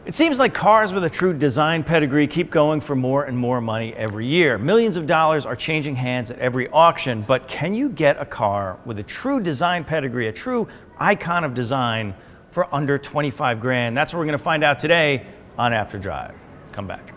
It seems like cars with a true design pedigree keep going for more and more money every year. Millions of dollars are changing hands at every auction, but can you get a car with a true design pedigree, a true icon of design for under 25 grand? That's what we're gonna find out today on After Drive. Come back.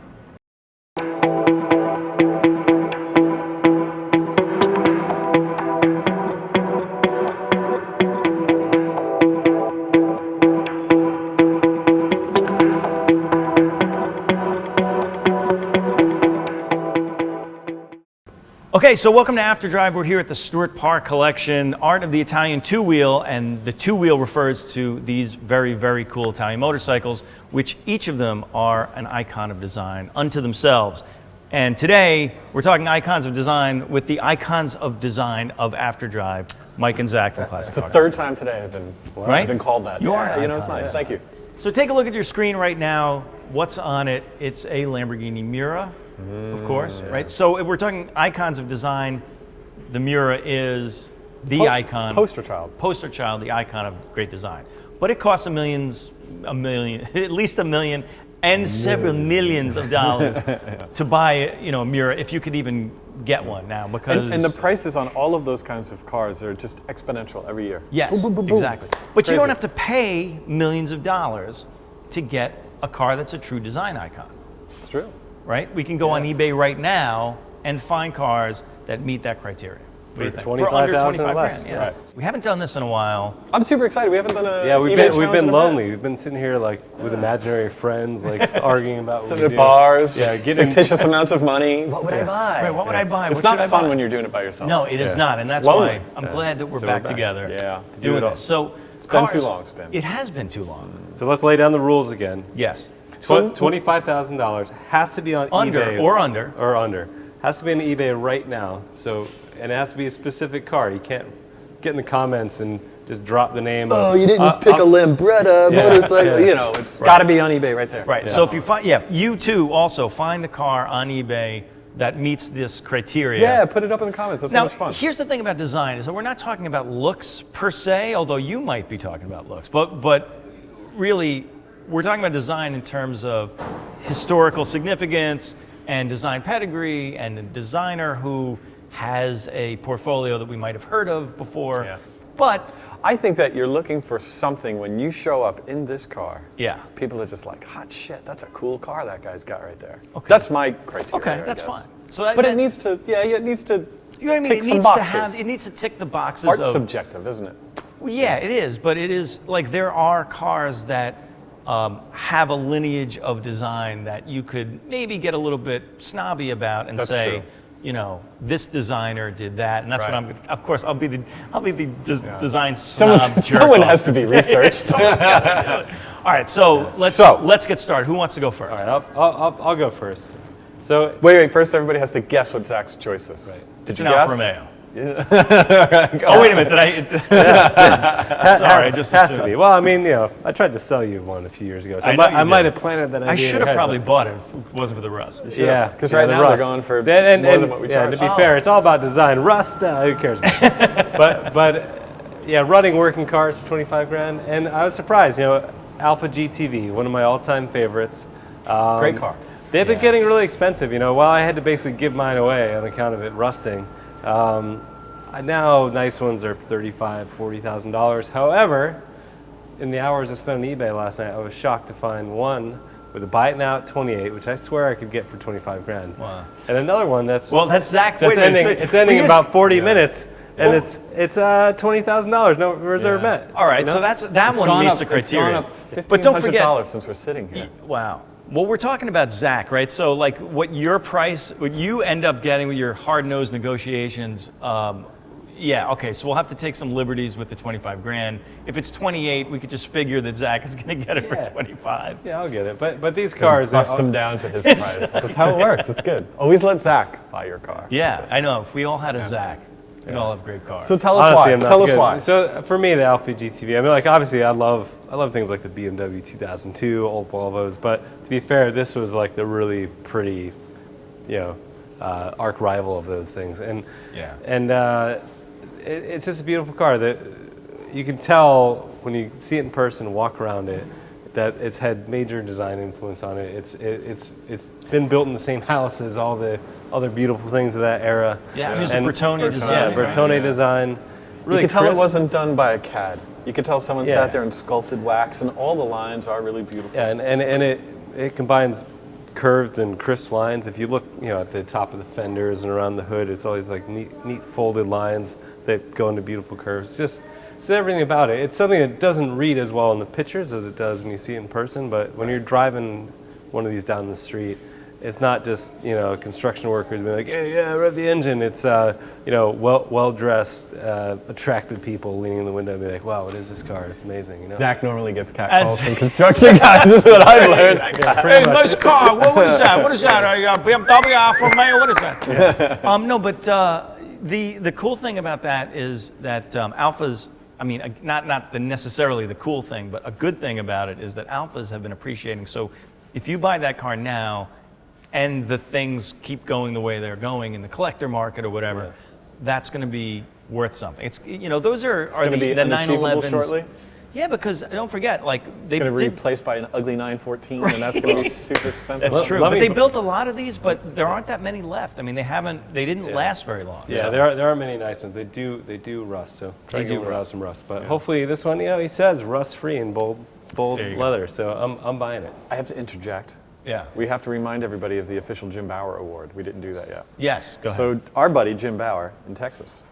Okay, so welcome to After Drive. We're here at the Stuart Park Collection, Art of the Italian Two-Wheel, and the two-wheel refers to these very, very cool Italian motorcycles, which each of them are an icon of design unto themselves. And today, we're talking icons of design with the icons of design of After Drive, Mike and Zach from Classic Cars. It's the third time today I've been called that. You are. You know, it's nice. Thank you. So take a look at your screen right now. What's on it? It's a Lamborghini Miura. Of course, right? So if we're talking icons of design, the Miura is the icon. Poster child. Poster child, the icon of great design. But it costs a million, at least $1 million and several millions of dollars to buy, a Miura, if you could even get one now, because... And the prices on all of those kinds of cars are just exponential every year. Yes, boom, boom, boom, boom. exactly. But Crazy. you don't have to pay millions of dollars to get a car that's a true design icon. It's true. Right? We can go on eBay right now and find cars that meet that criteria. What do you think? For under 25 grand, grand. yeah. Right. We haven't done this in a while. I'm super excited. We haven't done a Yeah, we've eBay been challenge lonely. We've been sitting here like with imaginary friends, like arguing about what Sitting we at do. bars, Yeah, getting fictitious amounts of money. What would I buy? Right, what would I buy? It's What not should I fun buy? when you're doing it by yourself. No, it is not, and that's lonely. why I'm glad that we're So back we're back. together Yeah. doing it all. this. So It's been cars, too long, Spin. It has been too long. So let's lay down the rules again. Yes. So- $25,000 has to be on Under eBay. or under. Or under. Has to be on eBay right now. So, and it has to be a specific car. You can't get in the comments and just drop the name of... Oh, you didn't pick a Lambretta motorcycle. yeah. You know, it's got to be on eBay right there. Right. So if you find, you too also find the car on eBay that meets this criteria. Yeah, put it up in the comments. That's Now, so much fun. here's the thing about design is that we're not talking about looks per se, although you might be talking about looks, but really we're talking about design in terms of historical significance and design pedigree and a designer who has a portfolio that we might have heard of before. Yeah. But I think that you're looking for something when you show up in this car. yeah. People are just like, hot shit, that's a cool car that guy's got right there. Okay. That's my criteria. Okay, I that's guess. fine. So that, But that, it needs to, it needs to you know what I mean? tick It some needs boxes. it needs to tick the boxes Art's of subjective, isn't it? Well, yeah, it is, but it is like there are cars that have a lineage of design that you could maybe get a little bit snobby about and That's say, true. this designer did that, and that's what Right. I'm. Of course, I'll be the design snob jerk. Someone has to be researched. Someone's gotta do it. All right, so let's get started. Who wants to go first? All right, I'll go first. So, Wait, first everybody has to guess what Zach's choice is. Right. Did It's you an guess? Alfa Romeo. Oh, Oh wait a minute, did I? Sorry, I just has to assumed. be. Well, I mean, I tried to sell you one a few years ago. So I know you I might did. have planted that idea. I in should your have head, probably but- bought it if it wasn't for the rust. Yeah, 'Cause right the now they're rust. going for and, more than what we yeah, charge. to be Oh. fair, it's all about design. Rust, who cares? but yeah, running working cars for 25 grand, and I was surprised. Alpha GTV, one of my all-time favorites. Great car. They've been getting really expensive. While I had to basically give mine away on account of it rusting. Now nice ones are $35,000, $40,000. However, in the hours I spent on eBay last night, I was shocked to find one with a Buy It Now at 28, which I swear I could get for 25 grand. Wow. And another one that's Zach. that's Wait a minute, ending. It's ending in about 40 minutes, and Well- it's $20,000, no reserve met. All right, so that one meets the criteria. But don't forget- $1,500 since we're sitting here. Wow. Well, we're talking about Zach, right? So, like, what you end up getting with your hard-nosed negotiations. Okay. So we'll have to take some liberties with the 25 grand. If it's 28, we could just figure that Zach is going to get it for 25. Yeah, I'll get it. But these cars, Bust them down to his price. That's how it works. It's good. Always let Zach buy your car. Yeah, I know. If we all had a Zach, we'd all have great cars. So tell us honestly, why. I'm not Tell us good. why. So for me, the Alfa GTV. I mean, like obviously, I love things like the BMW 2002, old Volvos. But to be fair, this was like the really pretty, arch rival of those things. And it's just a beautiful car that you can tell when you see it in person, walk around it. that it's had major design influence on it. It's been built in the same house as all the other beautiful things of that era. Yeah, it was a Bertone design. Yeah, right? Bertone design. Really you could tell it crisp. wasn't done by a CAD. You could tell someone Yeah. sat there and sculpted wax, and all the lines are really beautiful. Yeah, and it combines curved and crisp lines. If you look, at the top of the fenders and around the hood, it's all these like neat folded lines that go into beautiful curves. Just everything about it. It's something that doesn't read as well in the pictures as it does when you see it in person. But when you're driving one of these down the street, it's not just construction workers being like, hey, yeah, rev the engine. It's well dressed, attractive people leaning in the window and be like, wow, what is this car? It's amazing. Zach normally gets catcalls from construction guys. Is what I've learned. Hey, nice car. What is that? What is that? BMW Alfa Romeo? What is that? No, but the cool thing about that is that Alphas. I mean, not necessarily the cool thing, but a good thing about it is that Alphas have been appreciating. So, if you buy that car now, and the things keep going the way they're going in the collector market or whatever, that's going to be worth something. It's those are going to be the unachievable 911s shortly. Yeah, because don't forget, like they It's going to be did, replaced by an ugly 914, and that's going to be super expensive. That's true. let But me- they built a lot of these, but there aren't that many left. I mean, they didn't last very long. Yeah, so. there are many nice ones. They do rust, so try They to do get around rust. some rust. But hopefully this one, he says rust free in bold There you go. leather. So I'm buying it. I have to interject. Yeah. We have to remind everybody of the official Jim Bauer Award. We didn't do that yet. Yes. Go ahead. So our buddy Jim Bauer in Texas,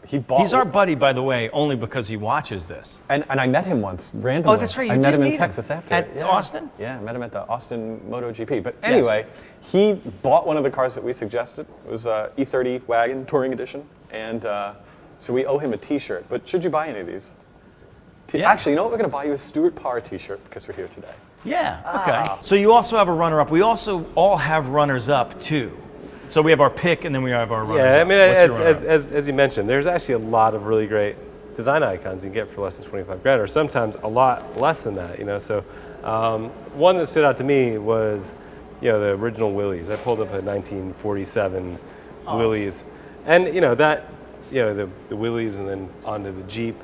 he bought. He's our buddy, by the way, only because he watches this. and I met him once randomly. Oh, that's right. You I did met him meet in him. Texas after At yeah. Austin? Yeah, I met him at the Austin MotoGP. But anyway, he bought one of the cars that we suggested. It was a E30 wagon touring edition, and so we owe him a T-shirt. But should you buy any of these? Yeah. Actually, you know what? We're going to buy you a Stuart Parr T-shirt because we're here today. Yeah. Okay. So you also have a runner-up. We also all have runners-up too. So we have our pick, and then we have our runners-up. Yeah, I mean, What's your runner-up? as you mentioned, there's actually a lot of really great design icons you can get for less than 25 grand, or sometimes a lot less than that. So one that stood out to me was, the original Willys. I pulled up a 1947 Willys, and the Willys, and then onto the Jeep.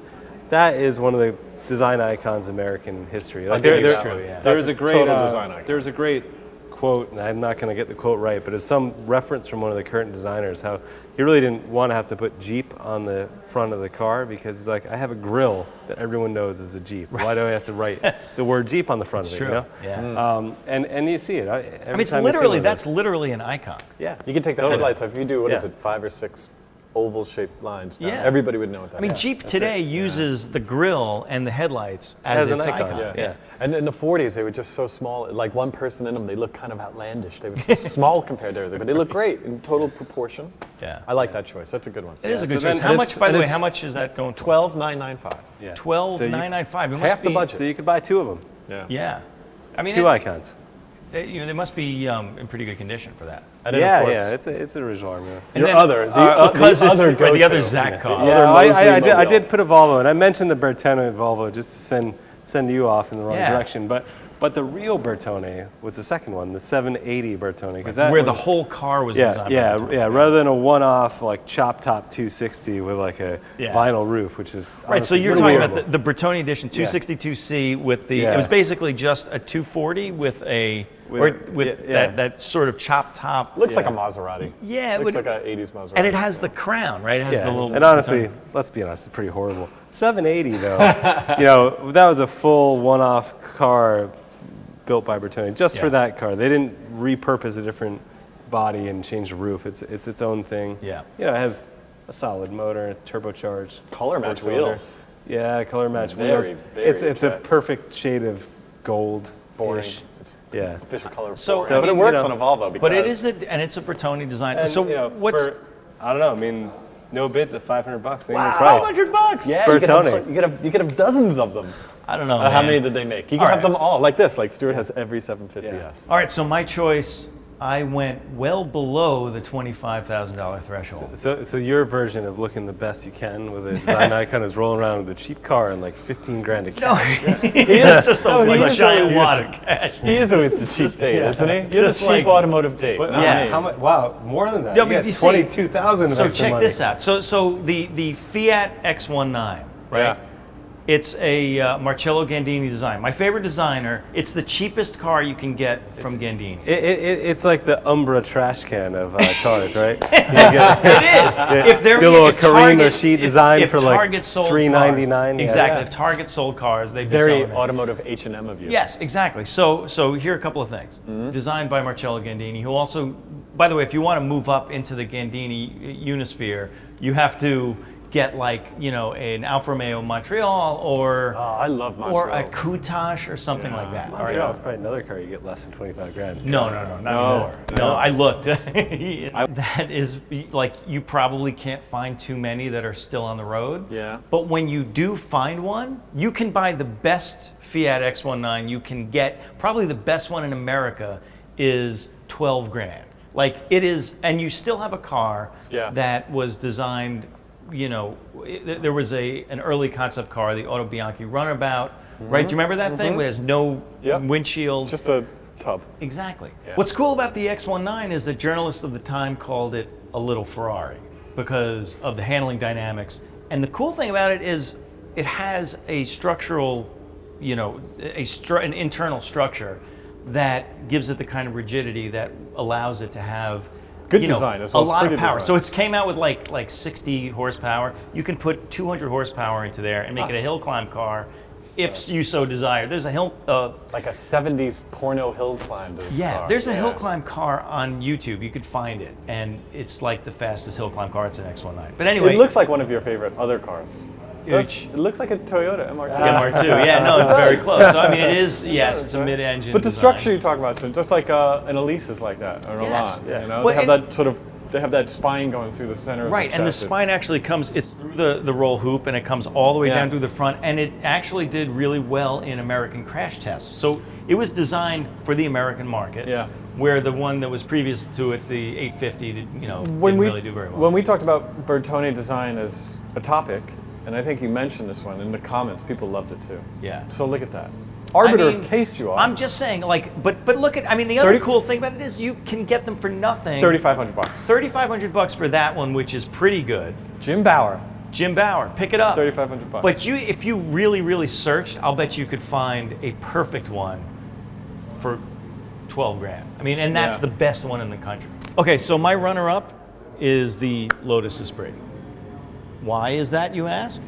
That is one of the design icons of American history. Like That's true, yeah. There's That's a great total design icon. There's a great quote, and I'm not going to get the quote right, but it's some reference from one of the current designers how he really didn't want to have to put Jeep on the front of the car because he's like, I have a grill that everyone knows is a Jeep. Why do I have to write the word Jeep on the front of it? true. Yeah. And you see it. I mean, it's literally that's literally an icon. Yeah. You can take the Totally. headlights off. If you do, what is Yeah. it, 5 or 6 oval-shaped lines down, Yeah. everybody would know what that I mean, is. Jeep today uses the grille and the headlights as an its icon, icon. yeah. And in the 40s, they were just so small. Like one person in them, they looked kind of outlandish. They were so small compared to everything, but they look great in total proportion. Yeah. I like that choice. That's a good one. It is a so good then choice. How it's- much, by the and way, it's how much is that going for? $12,995. Yeah. $12,995. It must half the be- budget. So you could buy two of them. Yeah. Yeah. I mean, Two icons. they must be in pretty good condition for that. And then, of course, It's an original armor. Your then, other, because the it's other the other go-to. Zach car. Yeah, Other I Mosley did Mobile. put a Volvo, and I mentioned the Bertone Volvo just to send you off in the wrong Yeah. direction. But the real Bertone was the second one, the 780 Bertone, because Where the whole car was designed. by the rather than a one-off like chop top 260 with like a Yeah. vinyl roof, which is Right, so honestly you're pretty talking horrible. about the Bertone edition 262C with the, Yeah. it was basically just a 240 with that sort of chop top. Looks like a Maserati. Yeah, it Looks would- like an 80s Maserati. And it has the crown, right? It has Yeah, the little. and honestly, let's be honest, it's pretty horrible. 780 though, that was a full one-off car built by Bertone just for Yeah. that car. They didn't repurpose a different body and change the roof. It's its own thing. Yeah. It has a solid motor, turbocharged. Color match four-cylinder. wheels. Yeah, color match Very, wheels. very It's a attractive. perfect shade of gold. Boring. It's Yeah. official color. So, boring. I but it mean, works you know, on a Volvo because but it is and it's a Bertone design. And, so what's I don't know. I mean, no bids at $500. Wow, $500? yeah, Bertone. you could have dozens of them. I don't know. How man. many did they make? You All can have right. them all like this. Like Stuart has every 750S. Yeah. All right, so my choice, I went well below the $25,000 threshold. So your version of looking the best you can with a design icon is rolling around with a cheap car and like 15 grand a No, cash. he is just a he's like, just giant always- wad of cash. He is always the cheap date, isn't he? You're Just the cheap like- automotive date. But not Yeah. me. how much? Wow, more than that. Yeah, You but got you see- 22,000 of So extra check money. this out. So the Fiat X19, right? Yeah. It's a Marcello Gandini design. My favorite designer. It's the cheapest car you can get from Gandini. It's like the Umbra trash can of cars, right? It is. If there Get a little if Carino Target- sheet if- design if for like Target sold $3.99. cars- Yeah. Exactly. Yeah. If Target sold cars, they'd be Very selling it. automotive H&M of you. Yes, exactly. So here are a couple of things. Designed by Marcello Gandini, who also, by the way, if you want to move up into the Gandini unisphere, you have to get like, an Alfa Romeo Montreal or I love or a Montreals. Countach or something like that. All right. Montreal's probably another car you get less than 25 grand. No, not anymore. No, I looked. That is like, you probably can't find too many that are still on the road. Yeah. But when you do find one, you can buy the best Fiat X19 you can get. Probably the best one in America is 12 grand. Like it is, and you still have a car that was designed, there was an early concept car, the Auto Bianchi Runabout, right? Do you remember that thing? It has no windshield. Just a tub. Exactly. Yeah. What's cool about the X19 is that journalists of the time called it a little Ferrari because of the handling dynamics. And the cool thing about it is it has a structural, an internal structure that gives it the kind of rigidity that allows it to have Good design as well a as lot of pretty power. design. So it came out with like 60 horsepower. You can put 200 horsepower into there and make it a hill climb car if you so desire. There's a hill Like a 70s porno hill climb. there's a hill climb car on YouTube. You could find it, and it's like the fastest hill climb car. It's an X19. But anyway, It looks like one of your favorite other cars. Which- It looks like a Toyota MR2. MR2. Yeah, no, it's very close. So I mean, it is. Yes, it's a right. mid-engine. But the design. structure you talk about, so just like an Elise is like that, or an Yes. Elan. Yeah. Well, Well, they have and- that sort of, they have that spine going through the center Right, of the and the chassis. spine actually comes, it's through the roll hoop, and it comes all the way Yeah. down through the front, and it actually did really well in American crash tests. So it was designed for the American market, where the one that was previous to it, the 850, didn't really do very well. When we talked about Bertone design as a topic, and I think you mentioned this one in the comments, people loved it too. Yeah. So look at that. Arbiter I mean, of taste you are. I'm just saying, but look at, the other 30 cool thing about it is you can get them for nothing. $3,500. $3,500 for that one, which is pretty good. Jim Bauer, Jim Bauer, pick it up. $3,500. But if you really, really searched, I'll bet you could find a perfect one for 12 grand. And that's the best one in the country. Okay, so my runner-up is the Lotus Esprit. Why is that, you ask?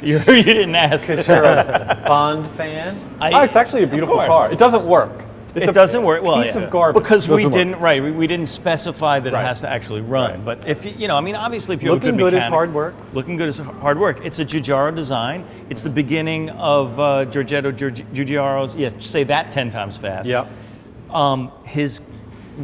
You didn't ask. Because you're a Bond fan. It's actually a beautiful course. car. It doesn't work. It's It doesn't work. Well, piece of garbage. because we Doesn't work. didn't. Right, we didn't specify that Right. it has to actually run. Right. But if obviously, if you have a Looking good good is mechanic, hard work. Looking good is hard work. It's a Giugiaro design. It's the beginning of Giorgetto Giugiaro's. Yes, say that 10 times fast. Yep. His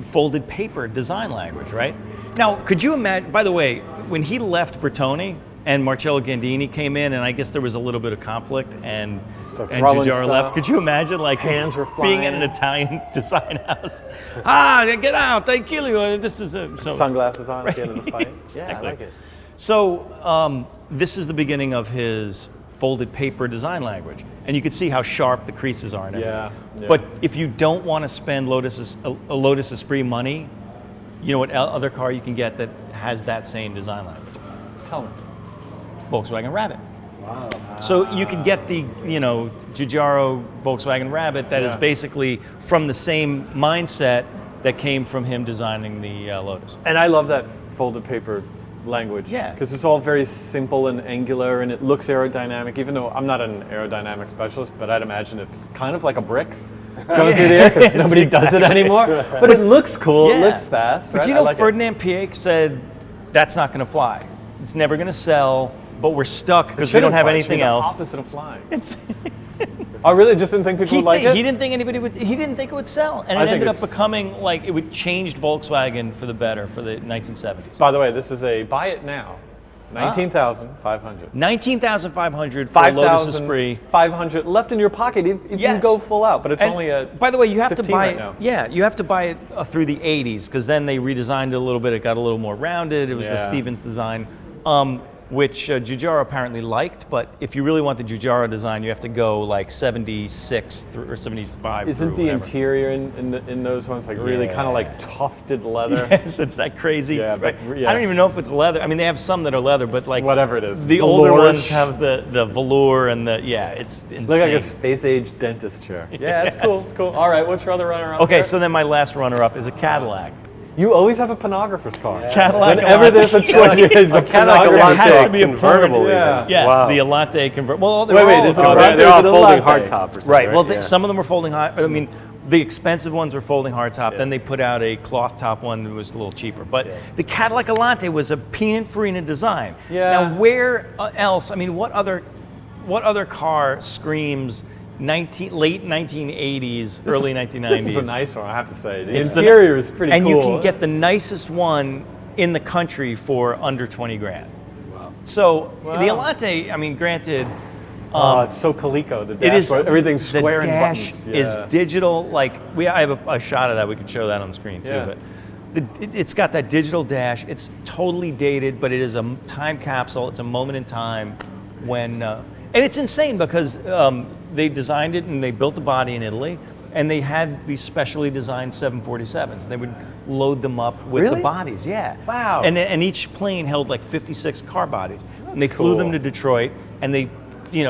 folded paper design language, right? Now, could you imagine? By the way, when he left Bertone and Marcello Gandini came in, and I guess there was a little bit of conflict, and throwing Giugiaro stuff. left. Could you imagine, like, Hands were being flying. in an Italian design house? Get out! I kill you! This is so. Sunglasses on at the end of the fight. Yeah, I Exactly. like it. So this is the beginning of his folded paper design language, and you can see how sharp the creases are. And everything. Yeah. But if you don't want to spend a Lotus Esprit money, you know what other car you can get that has that same design language? Tell me. Volkswagen Rabbit. Wow. So you could get the Giugiaro Volkswagen Rabbit that is basically from the same mindset that came from him designing the Lotus. And I love that folded paper language. Yeah. Because it's all very simple and angular, and it looks aerodynamic, even though I'm not an aerodynamic specialist, but I'd imagine it's kind of like a brick going through the air because nobody does it anymore. But it looks cool, it looks fast, But right? you I know, like it. Ferdinand Piëch said, that's not going to fly. It's never going to sell, but we're stuck because we Shouldn't don't have fly. It should anything be the else. opposite of flying. It's, I really just didn't think people would like it. He didn't think anybody would. He didn't think it would sell, and I it think ended up it's- becoming like it would changed Volkswagen for the better for the 1970s. By the way, this is a buy it now. 19,500. 19,500 for a Lotus Esprit. 500 left in your pocket if you Yes. go full out, but it's And only a. by the way, you have to 15 buy right it. now. Yeah, you have to buy it through the 80s because then they redesigned it a little bit. It got a little more rounded. It was the Yeah. Stevens design. which Giugiaro apparently liked, but if you really want the Giugiaro design, you have to go like 76 or 75. Isn't the interior in those ones like really kind of like tufted leather? Yes, it's that crazy. Yeah, right? yeah. I don't even know if it's leather. I mean, they have some that are leather, but like whatever it is. the older Velour-ish. ones have the velour and the it's insane. Look like a space age dentist chair. Yeah, it's cool. It's cool. All right, what's your other runner up? Okay, there? so then my last runner-up is a Cadillac. You always have a pornographer's car. Cadillac. Whenever Elante. there's a choice, it's a Cadillac pornographer's Elante has car. to be a convertible. porn, yeah. even. Yes, Wow. the Elante convertible. Well, Wait, is it Oh, a they're Elante all or is it a folding latte? hardtop or something. Right. Well, Yeah. some of them were folding hard. I mean, the expensive ones were folding hardtop. Then they put out a cloth top one that was a little cheaper. But the Cadillac Elante was a Pininfarina design. Yeah. Now, where else? I mean, what other car screams late 1980s, early 1990s? This is a nice one, I have to say. The It's interior is pretty and cool. you can get the nicest one in the country for under 20 grand. Wow. So Wow. the Elante, I mean, granted, Oh, it's so Coleco. The it is dashboard, everything's square the and dash buttons. is Yeah. digital. Like I have a shot of that. We could show that on the screen too. Yeah. But it's got that digital dash. It's totally dated, but it is a time capsule. It's a moment in time when, and it's insane because they designed it and they built the body in Italy, and they had these specially designed 747s. They would load them up with Really? the bodies. Yeah. Wow. And each plane held like 56 car bodies. And they flew cool. them to Detroit, and they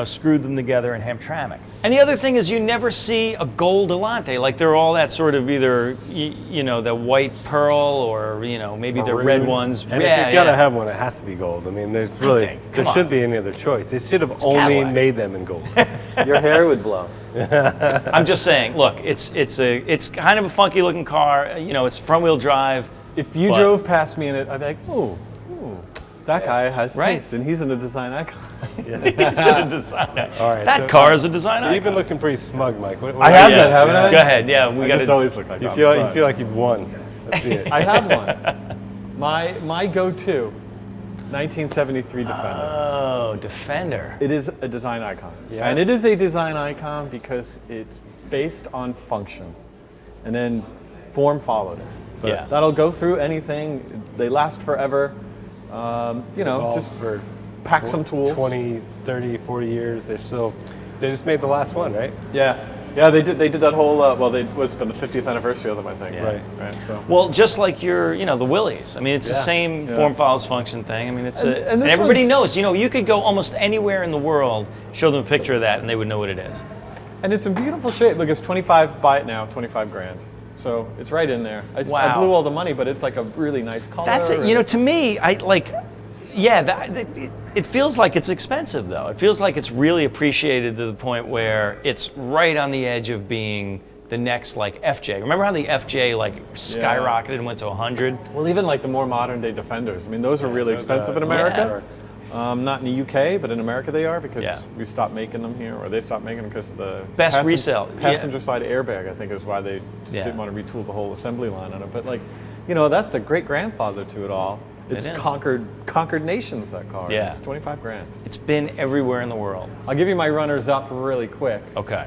screwed them together in Hamtramck. And the other thing is you never see a gold Elante. Like they're all that sort of either, the white pearl or, maybe the red ones. And if you gotta have one, it has to be gold. I mean, there's really, Okay, there come shouldn't on. be any other choice. They should have only Cadillac. made them in gold. Your hair would blow. I'm just saying, look, it's kind of a funky looking car. It's front wheel drive. If you But- drove past me in it, I'd be like, ooh, that guy has Right. taste, and he's in a design icon. It's a design. All right, that so- car is a design So icon. you've been looking pretty smug, Mike. I have been, haven't I? Go ahead. Yeah, we I got just to. always look like You I'm feel sorry. like you've won. Let's see it. I have one. My go-to, 1973 Defender. Oh, Defender. It is a design icon. Yeah. And it is a design icon because it's based on function. And then form followed it. But Yeah. that'll go through anything. They last forever. Evolved Just for pack some tools. 20, 30, 40 years. They just made the last one, right? Yeah. Yeah, they did that whole, it's been the 50th anniversary of them, I think. Right. Right, so. Well, just like the Willys. I mean, it's the same Yeah. form follows function thing. I mean, it's And and this everybody one's- knows. You could go almost anywhere in the world, show them a picture of that, and they would know what it is. And it's in beautiful shape. Look, it's 25, buy it now, 25 grand. So it's right in there. I Wow. blew all the money, but it's like a really nice color. That's it. and- To me, it feels like it's expensive though. It feels like it's really appreciated to the point where it's right on the edge of being the next like FJ. Remember how the FJ skyrocketed and went to 100? Well, even like the more modern day Defenders. I mean, those are really expensive in America. Not in the UK, but in America they are because we stopped making them here, or they stopped making them because the Best resale. passenger side airbag, I think, is why they just didn't want to retool the whole assembly line on it. But that's the great grandfather to it all. It's It is. conquered nations, that car. Yeah. It's 25 grand. It's been everywhere in the world. I'll give you my runners up really quick. Okay.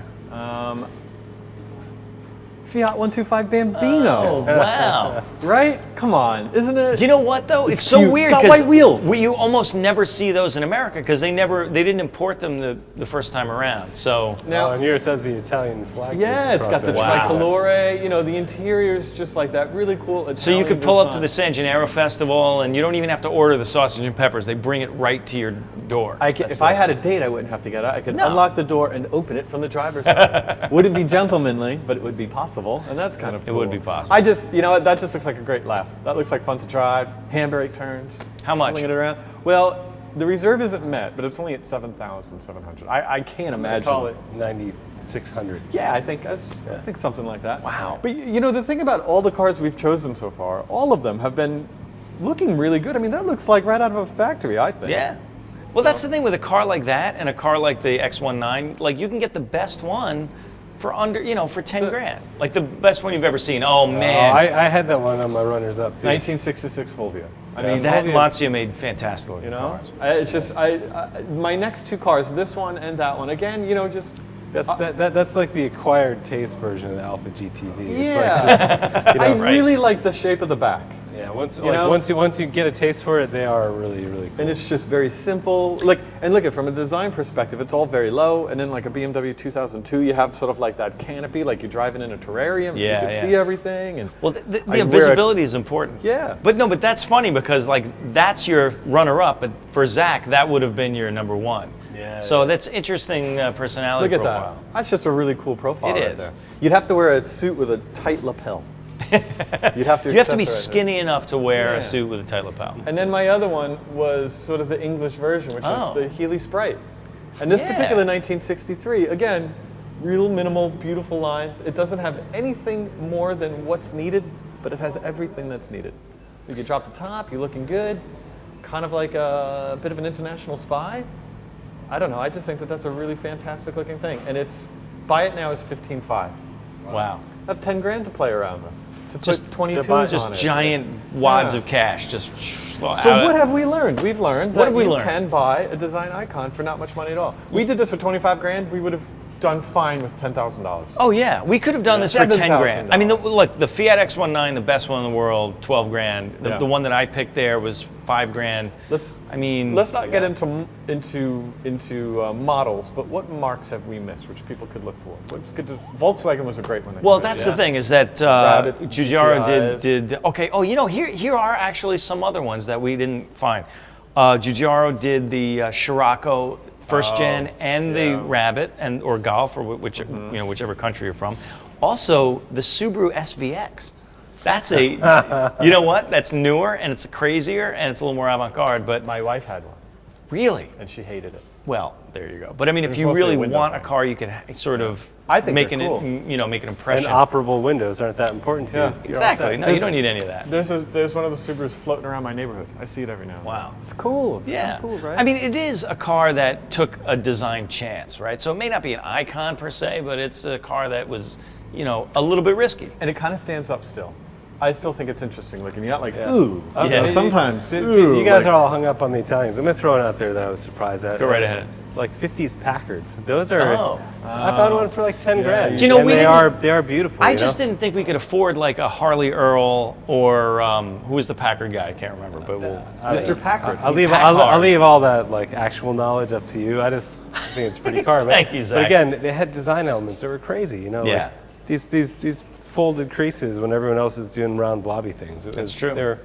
Fiat 125 Bambino. Oh, wow. Right? Come on, isn't it? Do you know what though? It's so cute. weird It's got because white wheels. you almost never see those in America because they didn't import them the first time around. So Now, and yours has the Italian flag. yeah, it's got the Wow. tricolore. The interior's just like that really cool Italian So you could pull up to the design. San Gennaro Festival, and you don't even have to order the sausage and peppers. They bring it right to your door. If I had a date, I wouldn't have to get out. I could No. unlock the door and open it from the driver's side. Wouldn't be gentlemanly, but it would be possible, and that's kind of cool. It would be possible. I just, that just looks like a great laugh. That looks like fun to drive. Handbrake turns. How much? Swinging it around. Well, the reserve isn't met, but it's only at 7,700. I can't I imagine. call it 9,600. Yeah, I think something like that. Wow. But the thing about all the cars we've chosen so far, all of them have been looking really good. I mean, that looks like right out of a factory, I think. Yeah. Well, that's the thing with a car like that and a car like the X19. Like you can get the best one for under, for 10 grand. Like the best one you've ever seen. Oh man. I had that one on my runners up too. 1966 Fulvia. I Yeah. mean, that Fulvia- Lazio made fantastic looking you know, cars. it's just my next two cars, this one and that one. Again, just That's like the acquired taste version of the Alpha GTV. yeah. It's like just, I Right. really like the shape of the back. Yeah, once You know? once you get a taste for it, they are really, really cool. And it's just very simple. Look at from a design perspective, it's all very low. And then like a BMW 2002, you have sort of like that canopy, like you're driving in a terrarium. Yeah, you can yeah. see everything. And Well, the visibility is important. Yeah. But that's funny because like that's your runner-up, but for Zach, that would have been your number one. Yeah, So yeah. that's interesting personality Look at profile. that. That's just a really cool profile It right is. there. You'd have to wear a suit with a tight lapel. You'd have to. You have to be accessorize it. skinny enough to wear Yeah. a suit with a tight lapel. And then my other one was sort of the English version, which Oh. is the Healey Sprite. And this Yeah. particular 1963, again, real minimal, beautiful lines. It doesn't have anything more than what's needed, but it has everything that's needed. You can drop the top, you're looking good, kind of like a bit of an international spy. I don't know, I just think that that's a really fantastic looking thing. And buy it now is $15,500. Wow. I have 10 grand to play around with. To Just- put 22s buy- on Just it. giant wads Yeah. of cash. Just So what have we learned? We've learned What that have we you learned? can buy a design icon for not much money at all. We did this for 25 grand. We would have done fine with $10,000. Oh yeah, we could have done this for 10 grand. I mean, $7,000. look, the Fiat X19, the best one in the world, 12 grand. The, Yeah. the one that I picked there was 5 grand. Let's not get into models, but what marks have we missed, which people could look for? Volkswagen was a great one. Well, that's the thing is that Rabbits, Giugiaro GTIs. did. Okay. Oh, here are actually some other ones that we didn't find. Giugiaro did the Scirocco first gen and the Rabbit or Golf or whichever country you're from. Also, the Subaru SVX. That's you know what? That's newer and it's crazier and it's a little more avant-garde. But My wife had one, really, and she hated it. well, there you go. But I mean, if It's you mostly really a window want a thing. car, you could sort of I think make they're an cool. make an And impression. operable windows aren't that important to you. Yeah. You're all Exactly. set. No, you don't need any of that. There's one of the Subarus floating around my neighborhood. I see it every now and then. Wow. It's cool. It's Yeah. cool, right? I mean, it is a car that took a design chance, right? So it may not be an icon per se, but it's a car that was, a little bit risky. and it kind of stands up still. I still think it's interesting looking. You're not like, Yeah. ooh. Yeah. Sometimes. See, ooh, you guys like- are all hung up on the Italians. I'm gonna throw it out there that I was surprised at. Go right ahead. Like 50s Packards. Those are. Oh. I found one for like 10 grand. Do you know, and we they didn't- are beautiful. I you just know? didn't think we could afford like a Harley Earl or who was the Packard guy? I can't remember, but we'll. Mr. Packard. I'll leave. Packard. I'll leave all that like actual knowledge up to you. I just think it's a pretty car. But, Thank you, Zach. But again, they had design elements that were crazy. Yeah. Like these folded creases when everyone else is doing round blobby things. That's true.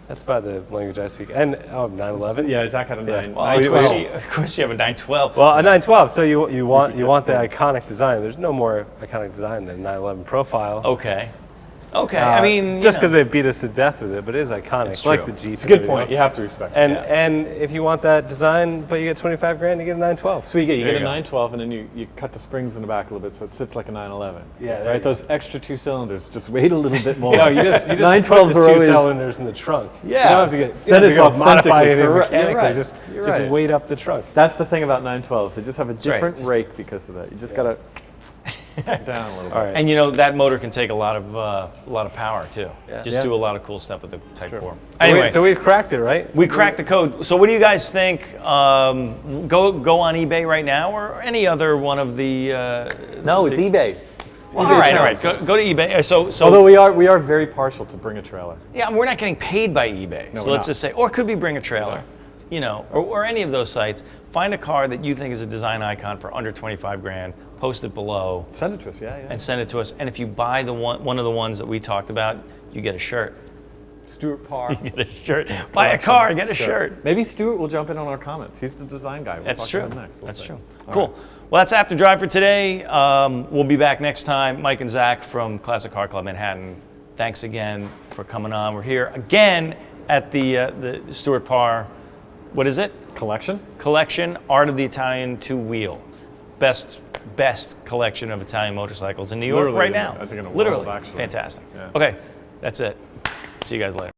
That's by the language I speak. And 911. Yeah, Zach had a 9. Well, 912. of course you have a 912. Well, a 912. So you want the iconic design. There's no more iconic design than 911 profile. Okay. Okay. I mean, just because they beat us to death with it, but it is iconic. It's like true. the Jeep. It's a good point. You have to respect it. And if you want that design, but you get 25 grand, you get a 912. So you There get you a go. 912, and then you cut the springs in the back a little bit, so it sits like a 911. Yeah, there you right. go. Those extra 2 cylinders just weight a little bit more. No, you just 912s put the are two always. cylinders in the trunk. Yeah. You don't have to get. That is modify authentically anything correct. You're mechanically. right. Just You're just right. weight up the trunk. That's the thing about 912s. They just have a right. different Just- rake because of that. You just gotta down a little bit. All right. And that motor can take a lot of power too. Yeah. Just Yeah. do a lot of cool stuff with the Type 4. So Anyway, so we've cracked it, right? we cracked the code. So what do you guys think? Go on eBay right now or any other one of the. No, it's eBay. All right. Go to eBay. So Although we are very partial to bring a trailer. yeah, we're not getting paid by eBay. No, So we're let's not. just say, or it could be Bring a Trailer, or any of those sites. Find a car that you think is a design icon for under 25 grand. Post it below Send it to us. Yeah. and send it to us. And if you buy one of the ones that we talked about, you get a shirt. Stuart Parr. Get a shirt. Buy a car, get a shirt. Maybe Stuart will jump in on our comments. He's the design guy. We'll That's talk true. to him next. We'll That's see. true. All Cool. right. Well, that's After Drive for today. We'll be back next time. Mike and Zach from Classic Car Club Manhattan. Thanks again for coming on. We're here again at the Stuart Parr. What is it? Collection. Art of the Italian Two-Wheel. Best collection of Italian motorcycles in New York Literally, right now. I think in the world, Literally. actually. Fantastic. Yeah. Okay, that's it. See you guys later.